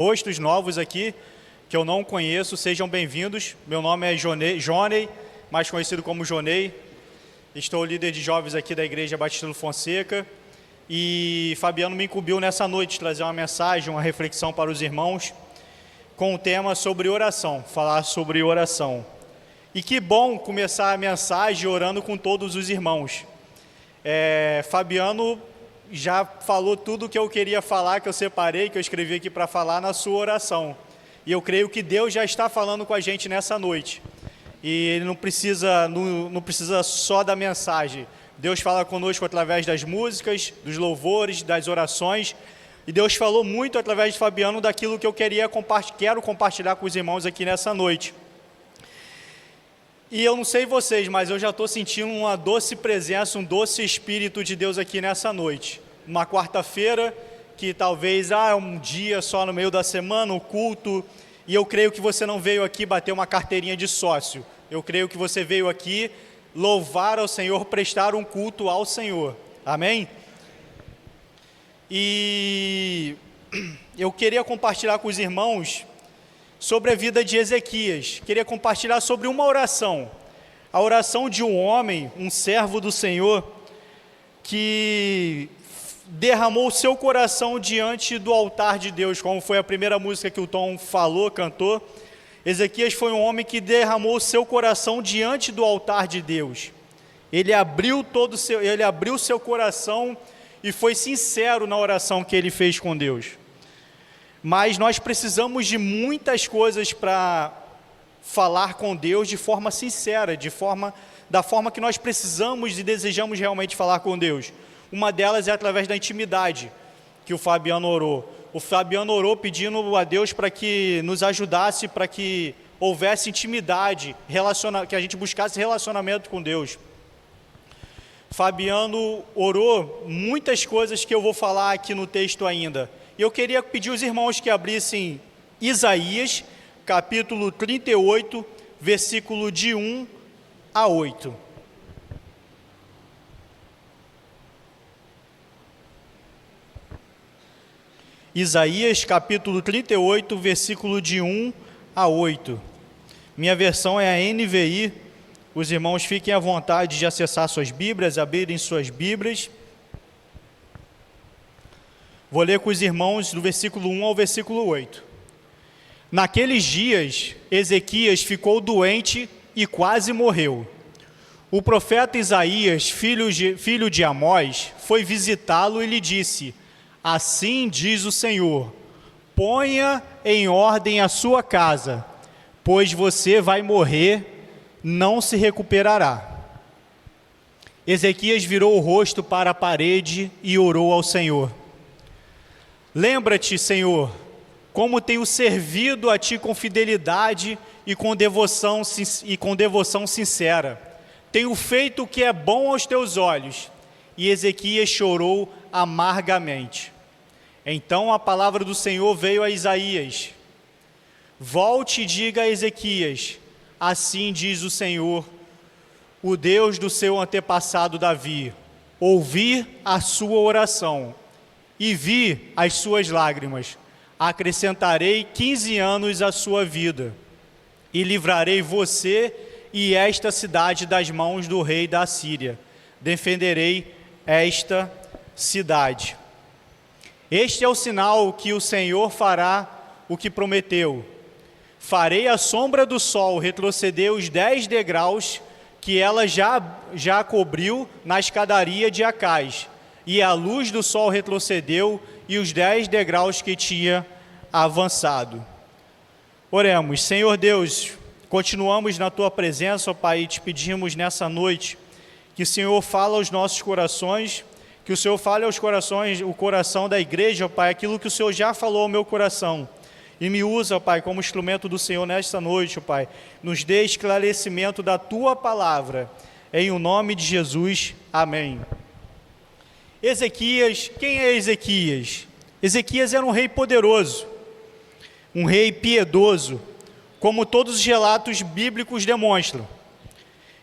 Rostos novos aqui, que eu não conheço, sejam bem-vindos. Meu nome é Joney, mais conhecido como Joney. Estou líder de jovens aqui da Igreja Batista do Fonseca. E Fabiano me incumbiu nessa noite trazer uma mensagem, uma reflexão para os irmãos, com o tema sobre oração, falar sobre oração. E que bom começar a mensagem orando com todos os irmãos. Fabiano já falou tudo o que eu queria falar, que eu separei, que eu escrevi aqui para falar na sua oração. E eu creio que Deus já está falando com a gente nessa noite. E Ele não precisa só da mensagem. Deus fala conosco através das músicas, dos louvores, das orações. E Deus falou muito através de Fabiano daquilo que eu quero compartilhar com os irmãos aqui nessa noite. E eu não sei vocês, mas eu já estou sentindo uma doce presença, um doce Espírito de Deus aqui nessa noite. Uma quarta-feira, que talvez é um dia só no meio da semana, o culto, e eu creio que você não veio aqui bater uma carteirinha de sócio. Eu creio que você veio aqui louvar ao Senhor, prestar um culto ao Senhor. Amém? E eu queria compartilhar com os irmãos sobre a vida de Ezequias. Queria compartilhar sobre uma oração. A oração de um homem, um servo do Senhor, que derramou o seu coração diante do altar de Deus, como foi a primeira música que o Tom falou, cantou. Ezequias foi um homem que derramou o seu coração diante do altar de Deus. Ele abriu seu coração e foi sincero na oração que ele fez com Deus. Mas nós precisamos de muitas coisas para falar com Deus de forma sincera, da forma que nós precisamos e desejamos realmente falar com Deus. Uma delas é através da intimidade, que o Fabiano orou. O Fabiano orou pedindo a Deus para que nos ajudasse, para que houvesse intimidade, que a gente buscasse relacionamento com Deus. Fabiano orou muitas coisas que eu vou falar aqui no texto ainda. E eu queria pedir aos irmãos que abrissem Isaías, capítulo 38, versículo de 1 a 8. Isaías, capítulo 38, versículo de 1 a 8. Minha versão é a NVI. Os irmãos fiquem à vontade de acessar suas Bíblias, abrirem suas Bíblias. Vou ler com os irmãos do versículo 1 ao versículo 8. Naqueles dias, Ezequias ficou doente e quase morreu. O profeta Isaías, filho de Amós, foi visitá-lo e lhe disse: assim diz o Senhor, ponha em ordem a sua casa, pois você vai morrer, não se recuperará. Ezequias virou o rosto para a parede e orou ao Senhor. Lembra-te, Senhor, como tenho servido a Ti com fidelidade e com devoção sincera. Tenho feito o que é bom aos Teus olhos. E Ezequias chorou amargamente. Então a palavra do Senhor veio a Isaías. Volte e diga a Ezequias, assim diz o Senhor, o Deus do seu antepassado Davi, ouvi a sua oração e vi as suas lágrimas. Acrescentarei 15 anos à sua vida e livrarei você e esta cidade das mãos do rei da Assíria. Defenderei esta cidade. Este é o sinal que o Senhor fará o que prometeu. Farei a sombra do sol retroceder os 10 degraus que ela já cobriu na escadaria de Acaz, e a luz do sol retrocedeu e os 10 degraus que tinha avançado. Oremos. Senhor Deus, continuamos na Tua presença, ó Pai, e te pedimos nessa noite que o Senhor fale aos nossos corações, que o Senhor fale aos corações, o coração da igreja, ó Pai, aquilo que o Senhor já falou ao meu coração. E me usa, ó Pai, como instrumento do Senhor nesta noite, ó Pai. Nos dê esclarecimento da Tua palavra. Em o nome de Jesus. Amém. Ezequias, quem é Ezequias? Ezequias era um rei poderoso, um rei piedoso, como todos os relatos bíblicos demonstram.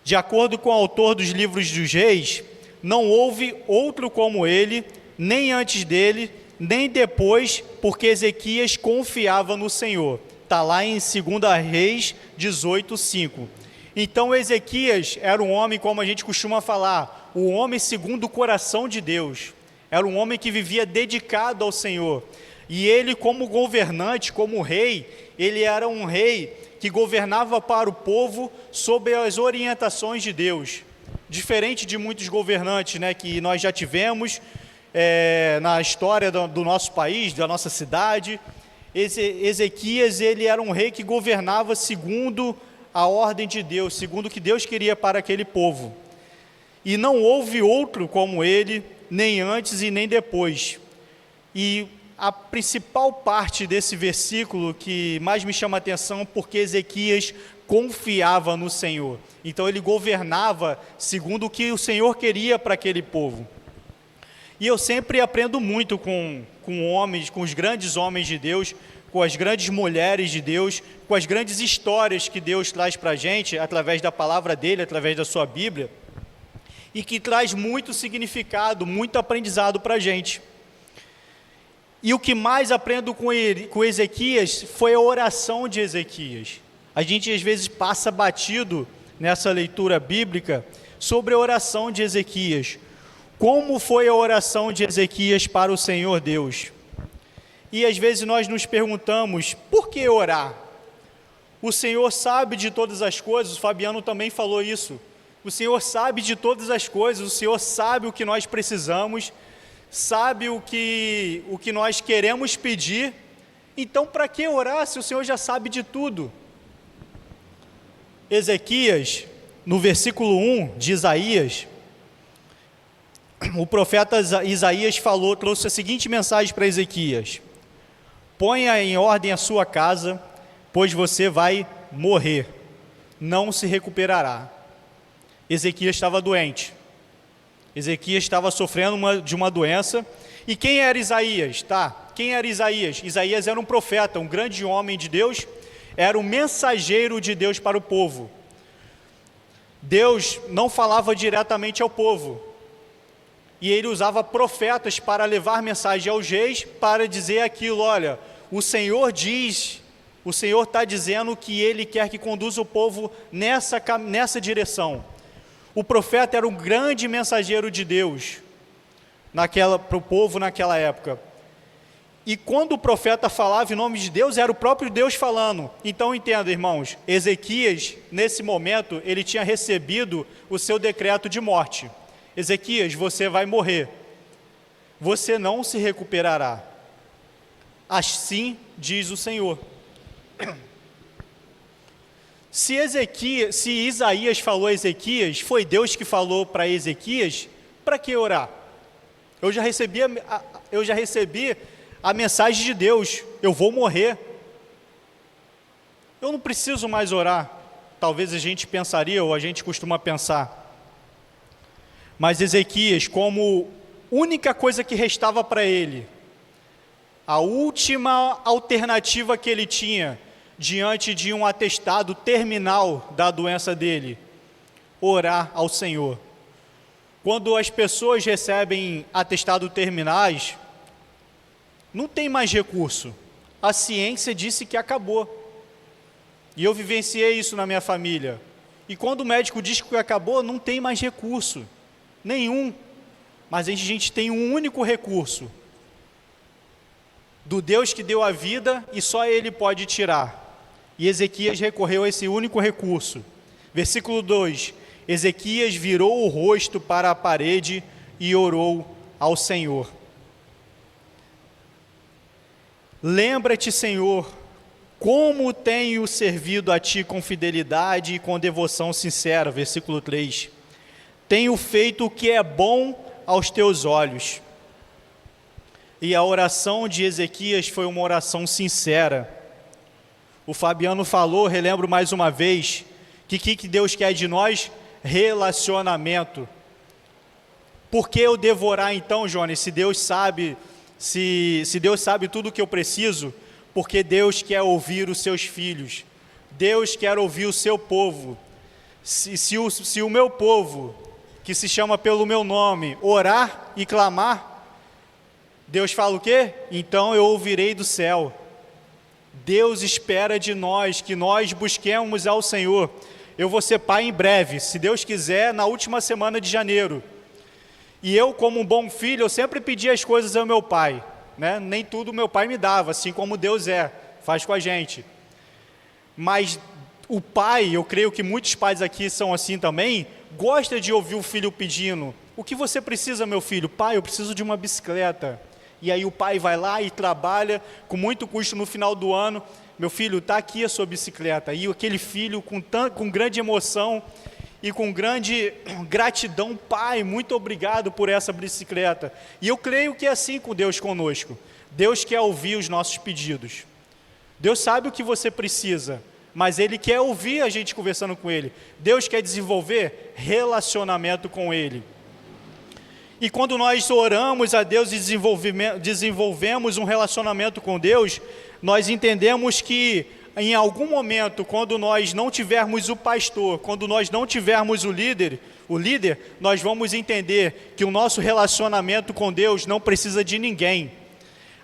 De acordo com o autor dos livros dos reis, não houve outro como ele, nem antes dele, nem depois, porque Ezequias confiava no Senhor. Está lá em 2 Reis 18:5. Então Ezequias era um homem, como a gente costuma falar, o homem segundo o coração de Deus. Era um homem que vivia dedicado ao Senhor. E ele, como governante, como rei, ele era um rei que governava para o povo sob as orientações de Deus. Diferente de muitos governantes, né, que nós já tivemos na história do nosso país, da nossa cidade. Ezequias, ele era um rei que governava segundo a ordem de Deus, segundo o que Deus queria para aquele povo. E não houve outro como ele, nem antes e nem depois. E a principal parte desse versículo que mais me chama a atenção, porque Ezequias confiava no Senhor. Então ele governava segundo o que o Senhor queria para aquele povo. E eu sempre aprendo muito com homens, com os grandes homens de Deus, com as grandes mulheres de Deus, com as grandes histórias que Deus traz para a gente, através da palavra dele, através da sua Bíblia, e que traz muito significado, muito aprendizado para a gente. E o que mais aprendo com Ezequias foi a oração de Ezequias. A gente às vezes passa batido nessa leitura bíblica sobre a oração de Ezequias. Como foi a oração de Ezequias para o Senhor Deus? E às vezes nós nos perguntamos, por que orar? O Senhor sabe de todas as coisas, o Fabiano também falou isso. O Senhor sabe de todas as coisas, o Senhor sabe o que nós precisamos, sabe o que nós queremos pedir. Então, para que orar se o Senhor já sabe de tudo? Ezequias, no versículo 1 de Isaías, o profeta Isaías trouxe a seguinte mensagem para Ezequias: ponha em ordem a sua casa, pois você vai morrer, não se recuperará. Ezequias estava doente. Ezequias estava sofrendo de uma doença. E quem era Isaías? Quem era Isaías? Isaías era um profeta, um grande homem de Deus, era um mensageiro de Deus para o povo. Deus não falava diretamente ao povo, e ele usava profetas para levar mensagem aos reis, para dizer aquilo: olha, o Senhor diz, o Senhor está dizendo que Ele quer que conduza o povo nessa direção. O profeta era um grande mensageiro de Deus para o povo naquela época. E quando o profeta falava em nome de Deus, era o próprio Deus falando. Então entenda, irmãos, Ezequias, nesse momento, ele tinha recebido o seu decreto de morte. Ezequias, você vai morrer, você não se recuperará. Assim diz o Senhor. Se Isaías falou a Ezequias, foi Deus que falou para Ezequias, para que orar? Eu já recebi a mensagem de Deus: eu vou morrer, eu não preciso mais orar. Talvez a gente pensaria, ou a gente costuma pensar. Mas Ezequias, como única coisa que restava para ele, a última alternativa que ele tinha diante de um atestado terminal da doença dele, orar ao Senhor. Quando as pessoas recebem atestados terminais, não tem mais recurso. A ciência disse que acabou. E eu vivenciei isso na minha família. E quando o médico diz que acabou, não tem mais recurso nenhum. Mas a gente tem um único recurso, do Deus que deu a vida, e só Ele pode tirar. E Ezequias recorreu a esse único recurso. Versículo 2: Ezequias virou o rosto para a parede e orou ao Senhor. Lembra-te, Senhor, como tenho servido a Ti com fidelidade e com devoção sincera. Versículo 3: tenho feito o que é bom aos Teus olhos. E a oração de Ezequias foi uma oração sincera. O Fabiano falou, relembro mais uma vez, que Deus quer de nós? Relacionamento. Por que eu devorar então, Jones, se Deus sabe, se Deus sabe tudo o que eu preciso? Porque Deus quer ouvir os seus filhos, Deus quer ouvir o seu povo. Se o meu povo, que se chama pelo meu nome, orar e clamar, Deus fala o quê? Então eu ouvirei do céu. Deus espera de nós que nós busquemos ao Senhor. Eu vou ser pai em breve, se Deus quiser, na última semana de janeiro. E eu, como um bom filho, eu sempre pedi as coisas ao meu pai, né? Nem tudo meu pai me dava, assim como Deus faz com a gente. Mas o pai, eu creio que muitos pais aqui são assim também, gosta de ouvir o filho pedindo: o que você precisa, meu filho? Pai, eu preciso de uma bicicleta. E aí o pai vai lá e trabalha com muito custo no final do ano: meu filho, está aqui a sua bicicleta. E aquele filho com grande emoção e com grande gratidão: pai, muito obrigado por essa bicicleta. E eu creio que é assim com Deus conosco. Deus quer ouvir os nossos pedidos. Deus sabe o que você precisa, mas Ele quer ouvir a gente conversando com Ele. Deus quer desenvolver relacionamento com Ele. E quando nós oramos a Deus e desenvolvemos um relacionamento com Deus, nós entendemos que em algum momento, quando nós não tivermos o pastor, quando nós não tivermos o líder, nós vamos entender que o nosso relacionamento com Deus não precisa de ninguém.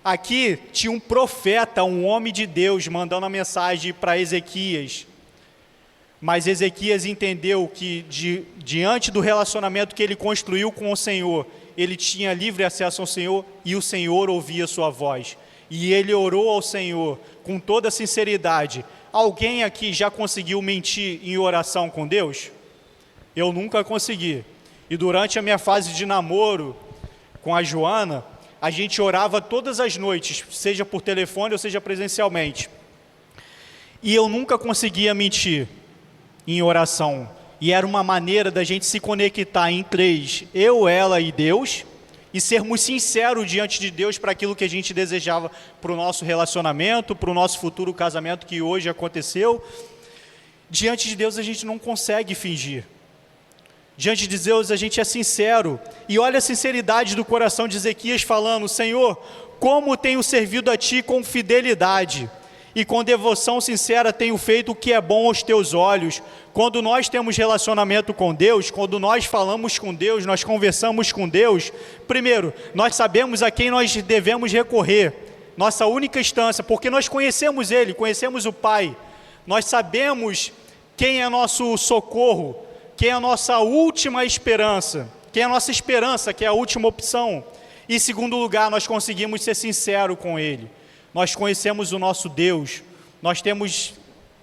Aqui tinha um profeta, um homem de Deus, mandando a mensagem para Ezequias. Mas Ezequias entendeu que diante do relacionamento que ele construiu com o Senhor, ele tinha livre acesso ao Senhor e o Senhor ouvia sua voz. E ele orou ao Senhor com toda sinceridade. Alguém aqui já conseguiu mentir em oração com Deus? Eu nunca consegui. E durante a minha fase de namoro com a Joana, a gente orava todas as noites, seja por telefone ou seja presencialmente. E eu nunca conseguia mentir em oração, e era uma maneira da gente se conectar em três, eu, ela e Deus, e sermos sinceros diante de Deus para aquilo que a gente desejava para o nosso relacionamento, para o nosso futuro casamento que hoje aconteceu. Diante de Deus a gente não consegue fingir, diante de Deus a gente é sincero, e olha a sinceridade do coração de Ezequias falando: Senhor, como tenho servido a Ti com fidelidade, e com devoção sincera tenho feito o que é bom aos teus olhos. Quando nós temos relacionamento com Deus, quando nós falamos com Deus, nós conversamos com Deus, primeiro, nós sabemos a quem nós devemos recorrer, nossa única instância, porque nós conhecemos Ele, conhecemos o Pai, nós sabemos quem é nosso socorro, quem é a nossa última esperança, quem é a nossa esperança, que é a última opção. E em segundo lugar, nós conseguimos ser sinceros com Ele. Nós conhecemos o nosso Deus,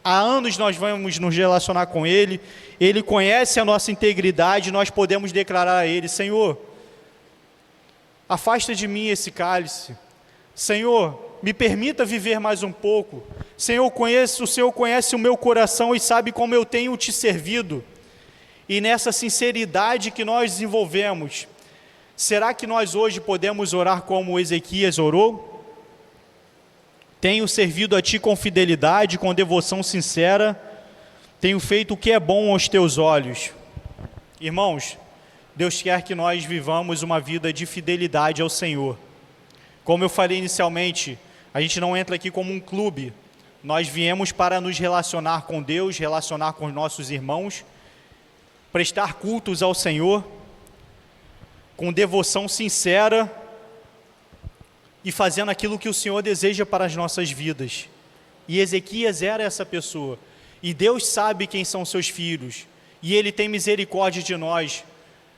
há anos nós vamos nos relacionar com Ele, Ele conhece a nossa integridade, nós podemos declarar a Ele: Senhor, afasta de mim esse cálice, Senhor, me permita viver mais um pouco, Senhor, o Senhor conhece o meu coração e sabe como eu tenho Te servido. E nessa sinceridade que nós desenvolvemos, será que nós hoje podemos orar como Ezequias orou? Tenho servido a Ti com fidelidade, com devoção sincera, tenho feito o que é bom aos Teus olhos. Irmãos, Deus quer que nós vivamos uma vida de fidelidade ao Senhor. Como eu falei inicialmente, a gente não entra aqui como um clube, nós viemos para nos relacionar com Deus, relacionar com os nossos irmãos, prestar cultos ao Senhor, com devoção sincera, e fazendo aquilo que o Senhor deseja para as nossas vidas. E Ezequias era essa pessoa, e Deus sabe quem são seus filhos, e Ele tem misericórdia de nós,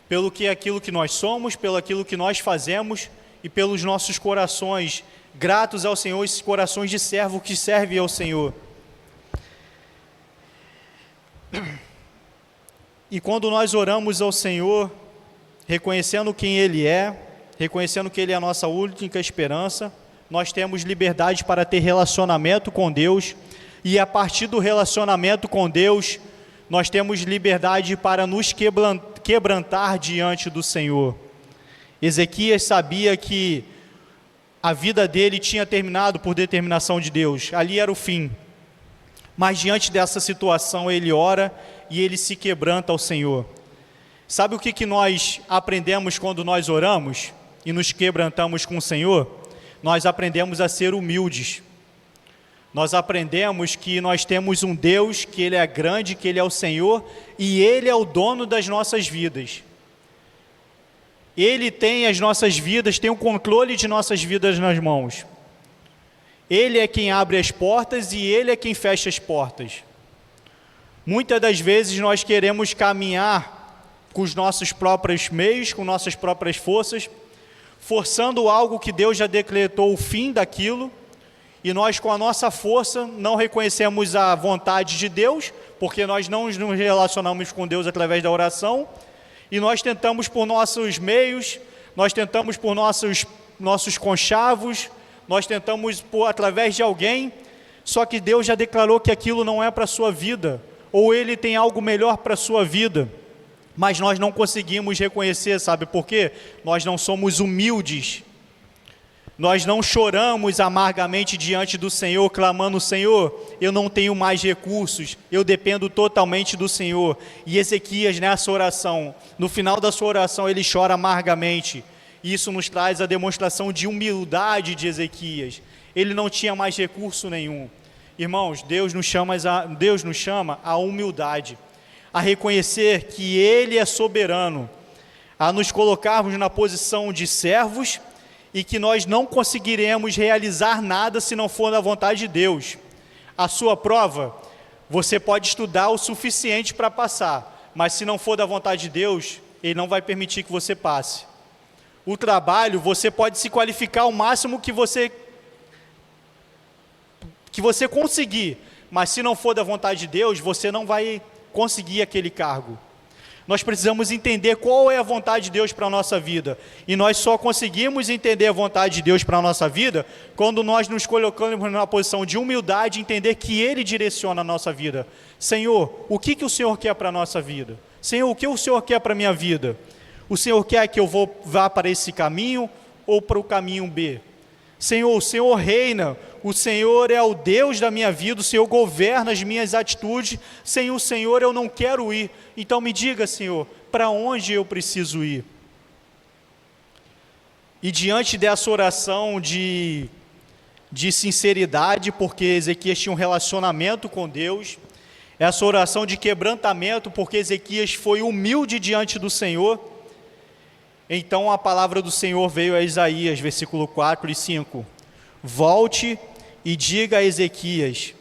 pelo que aquilo que nós somos, pelo aquilo que nós fazemos, e pelos nossos corações gratos ao Senhor, esses corações de servo que servem ao Senhor. E quando nós oramos ao Senhor, reconhecendo quem Ele é, reconhecendo que Ele é a nossa única esperança, nós temos liberdade para ter relacionamento com Deus, e a partir do relacionamento com Deus, nós temos liberdade para nos quebrantar diante do Senhor. Ezequias sabia que a vida dele tinha terminado por determinação de Deus, ali era o fim. Mas diante dessa situação ele ora e ele se quebranta ao Senhor. Sabe o que nós aprendemos quando nós oramos e nos quebrantamos com o Senhor? Nós aprendemos a ser humildes. Nós aprendemos que nós temos um Deus, que Ele é grande, que Ele é o Senhor, e Ele é o dono das nossas vidas. Ele tem as nossas vidas, tem o controle de nossas vidas nas mãos. Ele é quem abre as portas e Ele é quem fecha as portas. Muitas das vezes nós queremos caminhar com os nossos próprios meios, com nossas próprias forças, forçando algo que Deus já decretou o fim daquilo, e nós com a nossa força não reconhecemos a vontade de Deus, porque nós não nos relacionamos com Deus através da oração, e nós tentamos por nossos meios, nós tentamos por nossos conchavos, nós tentamos através de alguém, só que Deus já declarou que aquilo não é para a sua vida, ou Ele tem algo melhor para a sua vida, mas nós não conseguimos reconhecer, sabe por quê? Nós não somos humildes, nós não choramos amargamente diante do Senhor, clamando: Senhor, eu não tenho mais recursos, eu dependo totalmente do Senhor. E Ezequias, nessa oração, no final da sua oração, ele chora amargamente. Isso nos traz a demonstração de humildade de Ezequias. Ele não tinha mais recurso nenhum. Irmãos, Deus nos chama à humildade, a reconhecer que Ele é soberano, a nos colocarmos na posição de servos e que nós não conseguiremos realizar nada se não for da vontade de Deus. A sua prova, você pode estudar o suficiente para passar, mas se não for da vontade de Deus, Ele não vai permitir que você passe. O trabalho, você pode se qualificar o máximo que você conseguir, mas se não for da vontade de Deus, você não vai conseguir aquele cargo. Nós precisamos entender qual é a vontade de Deus para a nossa vida, e nós só conseguimos entender a vontade de Deus para a nossa vida quando nós nos colocamos numa posição de humildade e entender que Ele direciona a nossa vida. Senhor, o que o Senhor quer para a nossa vida? Senhor, o que o Senhor quer para a minha vida? O Senhor quer que eu vá para esse caminho ou para o caminho B? Senhor, o Senhor reina, o Senhor é o Deus da minha vida, o Senhor governa as minhas atitudes, sem o Senhor eu não quero ir. Então me diga, Senhor, para onde eu preciso ir? E diante dessa oração de sinceridade, porque Ezequias tinha um relacionamento com Deus, essa oração de quebrantamento, porque Ezequias foi humilde diante do Senhor, então a palavra do Senhor veio a Isaías, versículo 4 e 5. Volte e diga a Ezequias: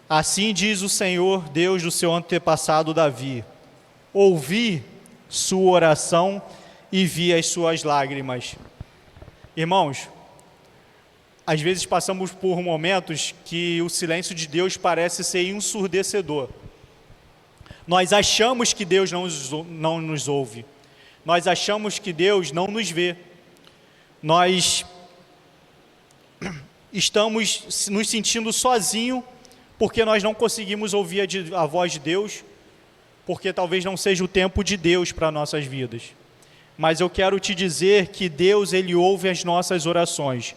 assim diz o Senhor, Deus do seu antepassado Davi, ouvi sua oração e vi as suas lágrimas. Irmãos, às vezes passamos por momentos que o silêncio de Deus parece ser ensurdecedor. Nós achamos que Deus não nos ouve. Nós achamos que Deus não nos vê. Nós estamos nos sentindo sozinhos porque nós não conseguimos ouvir a voz de Deus, porque talvez não seja o tempo de Deus para nossas vidas. Mas eu quero te dizer que Deus, Ele ouve as nossas orações.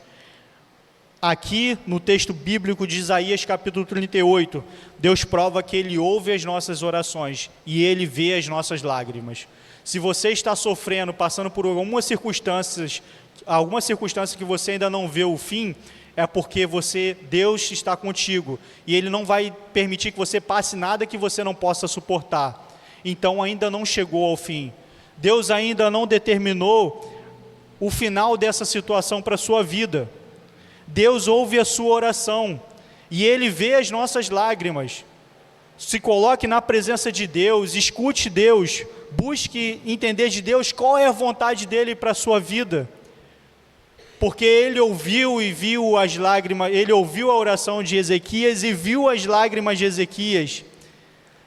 Aqui no texto bíblico de Isaías capítulo 38, Deus prova que Ele ouve as nossas orações e Ele vê as nossas lágrimas. Se você está sofrendo, passando por alguma circunstância que você ainda não vê o fim, é porque Deus está contigo, e Ele não vai permitir que você passe nada que você não possa suportar. Então ainda não chegou ao fim. Deus ainda não determinou o final dessa situação para a sua vida. Deus ouve a sua oração, e Ele vê as nossas lágrimas. Se coloque na presença de Deus, escute Deus, busque entender de Deus qual é a vontade dEle para a sua vida, porque Ele ouviu e viu as lágrimas, Ele ouviu a oração de Ezequias e viu as lágrimas de Ezequias,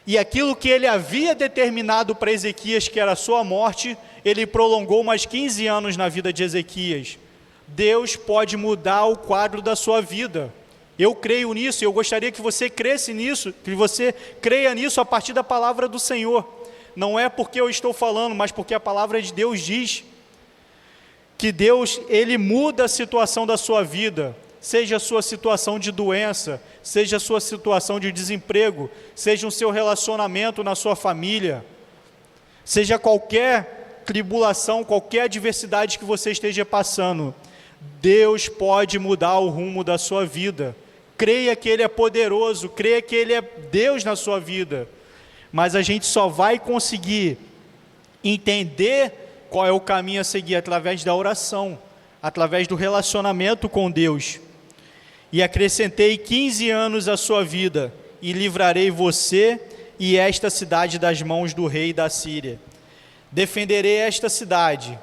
e aquilo que Ele havia determinado para Ezequias, que era a sua morte, Ele prolongou mais 15 anos na vida de Ezequias. Deus pode mudar o quadro da sua vida. Eu creio nisso, eu gostaria que você cresce nisso, que você creia nisso a partir da palavra do Senhor. Não é porque eu estou falando, mas porque a palavra de Deus diz que Deus, Ele muda a situação da sua vida, seja a sua situação de doença, seja a sua situação de desemprego, seja o seu relacionamento na sua família, seja qualquer tribulação, qualquer adversidade que você esteja passando, Deus pode mudar o rumo da sua vida. Creia que Ele é poderoso, creia que Ele é Deus na sua vida, mas a gente só vai conseguir entender qual é o caminho a seguir? Através da oração, através do relacionamento com Deus. E acrescentei 15 anos à sua vida, e livrarei você e esta cidade das mãos do rei da Síria. Defenderei esta cidade.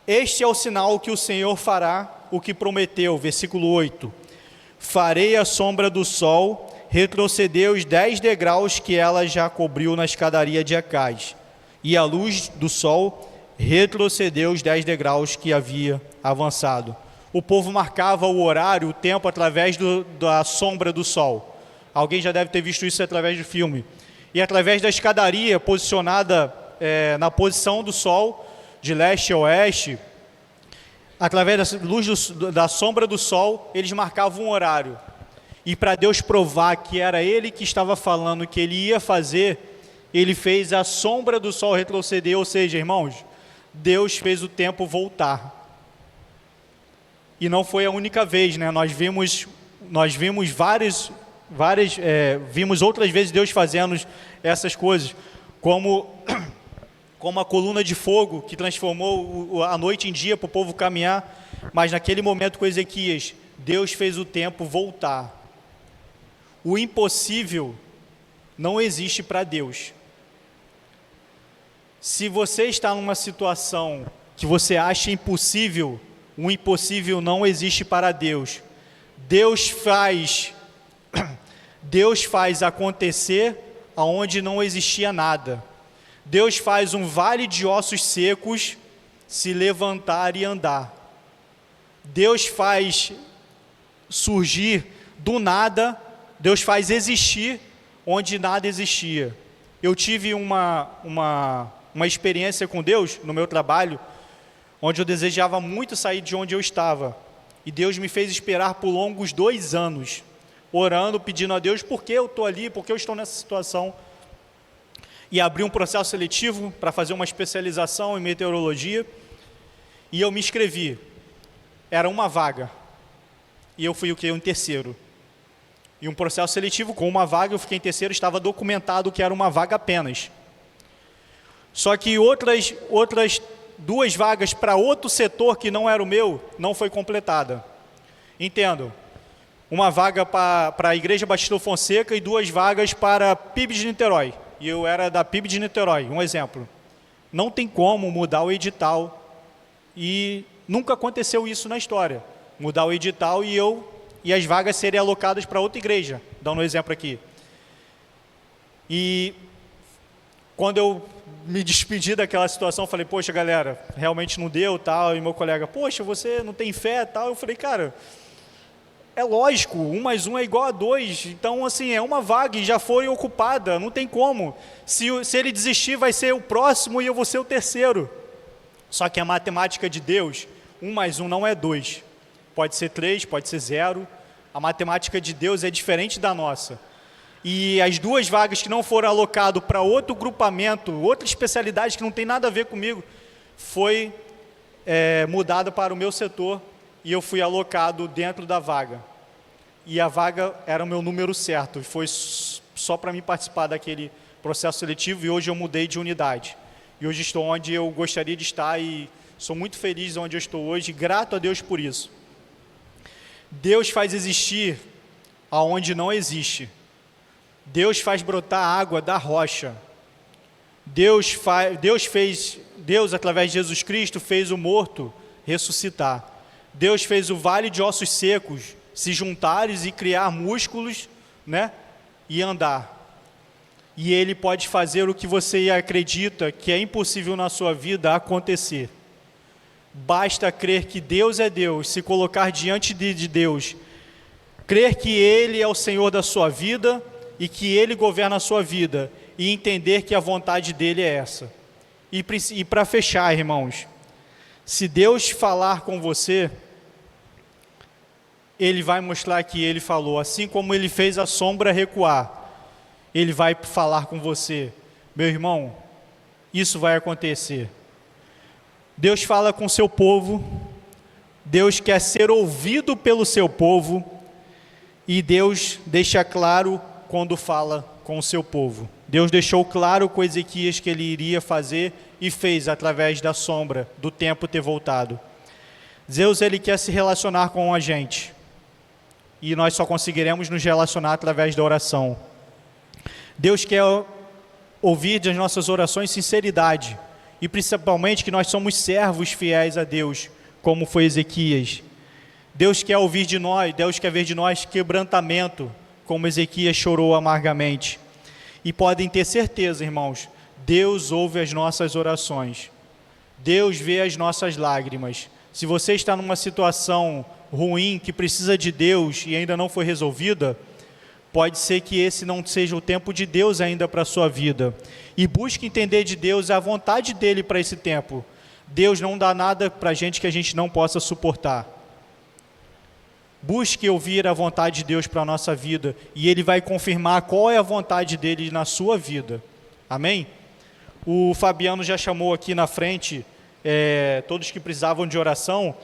Este é o sinal que o Senhor fará o que prometeu. Versículo 8. Farei a sombra do sol retroceder os 10 degraus que ela já cobriu na escadaria de Acaz, e a luz do sol retrocedeu os 10 degraus que havia avançado. O povo marcava o horário, o tempo, através da sombra do sol. Alguém já deve ter visto isso através do filme. E através da escadaria posicionada na posição do sol, de leste a oeste, através da luz da sombra do sol, eles marcavam um horário. E para Deus provar que era Ele que estava falando, que Ele ia fazer, Ele fez a sombra do sol retroceder, ou seja, irmãos, Deus fez o tempo voltar. E não foi a única vez, né? Nós vimos vimos outras vezes Deus fazendo essas coisas, como a coluna de fogo que transformou a noite em dia para o povo caminhar, mas naquele momento com Ezequias, Deus fez o tempo voltar. O impossível não existe para Deus. Se você está numa situação que você acha impossível, o impossível não existe para Deus. Deus faz acontecer aonde não existia nada. Deus faz um vale de ossos secos se levantar e andar. Deus faz surgir do nada, Deus faz existir onde nada existia. Eu tive uma experiência com Deus no meu trabalho, onde eu desejava muito sair de onde eu estava. E Deus me fez esperar por longos 2 anos, orando, pedindo a Deus, por que eu estou ali, por que eu estou nessa situação. E abri um processo seletivo para fazer uma especialização em meteorologia, e eu me inscrevi. Era uma vaga, e eu fui em terceiro. E um processo seletivo com uma vaga, eu fiquei em terceiro, estava documentado que era uma vaga apenas. Só que outras 2 vagas para outro setor que não era o meu, não foi completada. Entendo. Uma vaga para a Igreja Batista Fonseca e 2 vagas para a PIB de Niterói. E eu era da PIB de Niterói, um exemplo. Não tem como mudar o edital. E nunca aconteceu isso na história. Mudar o edital e as vagas serem alocadas para outra igreja. Dando um exemplo aqui. E quando eu me despedi daquela situação, falei, poxa, galera, realmente não deu, tal. E meu colega, poxa, você não tem fé, tal. Eu falei, cara, é lógico, 1 mais 1 é igual a 2. Então, assim, é uma vaga e já foi ocupada, não tem como. Se ele desistir, vai ser o próximo e eu vou ser o terceiro. Só que a matemática de Deus, 1 mais 1 não é 2. Pode ser 3, pode ser 0. A matemática de Deus é diferente da nossa. E as 2 vagas que não foram alocadas para outro grupamento, outra especialidade que não tem nada a ver comigo, foi mudada para o meu setor e eu fui alocado dentro da vaga. E a vaga era o meu número certo, foi só para mim participar daquele processo seletivo e hoje eu mudei de unidade. E hoje estou onde eu gostaria de estar e sou muito feliz onde eu estou hoje, grato a Deus por isso. Deus faz existir aonde não existe. Deus faz brotar água da rocha. Deus, através de Jesus Cristo, fez o morto ressuscitar. Deus fez o vale de ossos secos se juntarem e criar músculos, né? E andar. E Ele pode fazer o que você acredita que é impossível na sua vida acontecer. Basta crer que Deus é Deus, se colocar diante de Deus, crer que Ele é o Senhor da sua vida e que Ele governa a sua vida e entender que a vontade dEle é essa. E para fechar, irmãos, se Deus falar com você, Ele vai mostrar que Ele falou, assim como Ele fez a sombra recuar, Ele vai falar com você, meu irmão, isso vai acontecer. Deus fala com o seu povo, Deus quer ser ouvido pelo seu povo, e Deus deixa claro quando fala com o seu povo. Deus deixou claro com Ezequias que Ele iria fazer e fez através da sombra do tempo ter voltado. Deus, Ele quer se relacionar com a gente, e nós só conseguiremos nos relacionar através da oração. Deus quer ouvir das nossas orações sinceridade, e principalmente que nós somos servos fiéis a Deus, como foi Ezequias. Deus quer ouvir de nós, Deus quer ver de nós quebrantamento, como Ezequias chorou amargamente. E podem ter certeza, irmãos, Deus ouve as nossas orações, Deus vê as nossas lágrimas. Se você está numa situação ruim, que precisa de Deus e ainda não foi resolvida, pode ser que esse não seja o tempo de Deus ainda para a sua vida. E busque entender de Deus a vontade dEle para esse tempo. Deus não dá nada para a gente que a gente não possa suportar. Busque ouvir a vontade de Deus para a nossa vida, e Ele vai confirmar qual é a vontade dEle na sua vida. Amém? O Fabiano já chamou aqui na frente todos que precisavam de oração,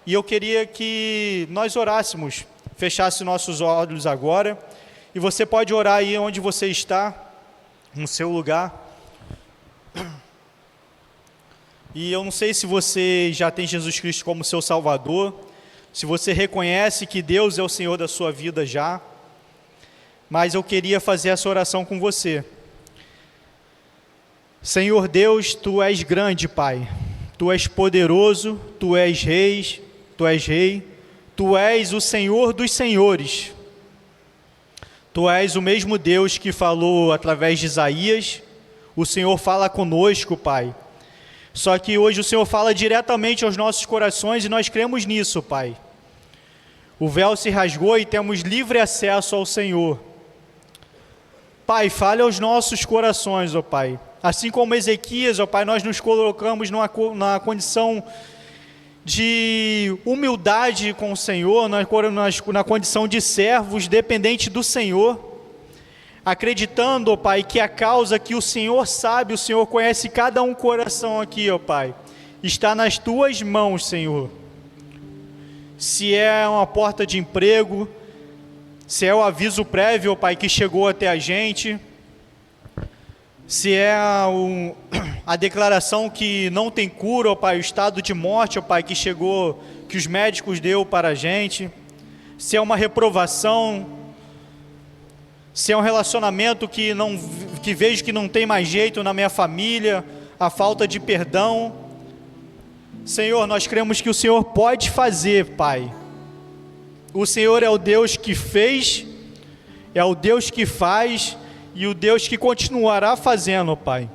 e eu queria que nós orássemos, fechasse nossos olhos agora, e você pode orar aí onde você está, no seu lugar. E eu não sei se você já tem Jesus Cristo como seu Salvador, se você reconhece que Deus é o Senhor da sua vida já, mas eu queria fazer essa oração com você. Senhor Deus, Tu és grande, Pai, Tu és poderoso, Tu és Rei, Tu és o Senhor dos senhores. Tu és o mesmo Deus que falou através de Isaías, o Senhor fala conosco, Pai. Só que hoje o Senhor fala diretamente aos nossos corações e nós cremos nisso, Pai. O véu se rasgou e temos livre acesso ao Senhor. Pai, fale aos nossos corações, ó Pai. Assim como Ezequias, ó Pai, nós nos colocamos na condição de humildade com o Senhor, na condição de servos dependentes do Senhor, acreditando, ó Pai, que a causa que o Senhor sabe, o Senhor conhece cada um coração aqui, ó Pai, está nas Tuas mãos, Senhor. Se é uma porta de emprego, se é o aviso prévio, ó Pai, que chegou até a gente, se é a declaração que não tem cura, ó Pai, o estado de morte, ó Pai, que chegou, que os médicos deu para a gente, se é uma reprovação, se é um relacionamento que vejo que não tem mais jeito na minha família, a falta de perdão, Senhor, nós cremos que o Senhor pode fazer, Pai. O Senhor é o Deus que fez, é o Deus que faz e o Deus que continuará fazendo, ó Pai.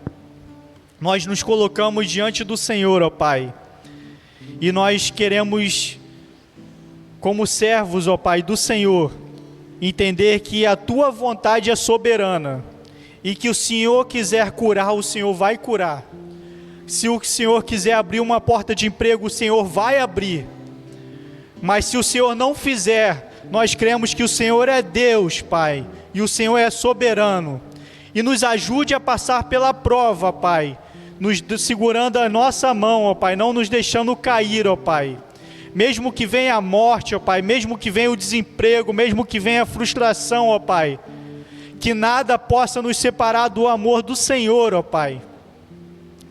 Nós nos colocamos diante do Senhor, ó Pai, e nós queremos, como servos, ó Pai, do Senhor, entender que a Tua vontade é soberana e que o Senhor quiser curar, o Senhor vai curar. Se o Senhor quiser abrir uma porta de emprego, o Senhor vai abrir. Mas se o Senhor não fizer, nós cremos que o Senhor é Deus, Pai, e o Senhor é soberano. E nos ajude a passar pela prova, Pai, nos segurando a nossa mão, ó Pai, não nos deixando cair, ó Pai. Mesmo que venha a morte, ó Pai, mesmo que venha o desemprego, mesmo que venha a frustração, ó Pai, que nada possa nos separar do amor do Senhor, ó Pai.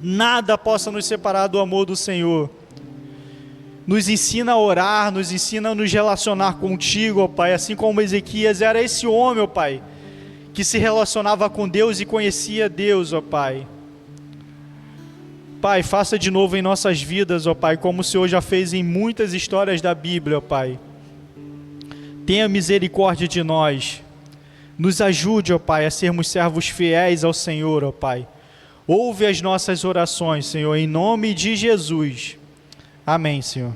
Nada possa nos separar do amor do Senhor. Nos ensina a orar, nos ensina a nos relacionar contigo, ó Pai, assim como Ezequias era esse homem, ó Pai, que se relacionava com Deus e conhecia Deus, ó Pai. Pai, faça de novo em nossas vidas, ó Pai, como o Senhor já fez em muitas histórias da Bíblia, ó Pai. Tenha misericórdia de nós. Nos ajude, ó Pai, a sermos servos fiéis ao Senhor, ó Pai. Ouve as nossas orações, Senhor, em nome de Jesus. Amém, Senhor.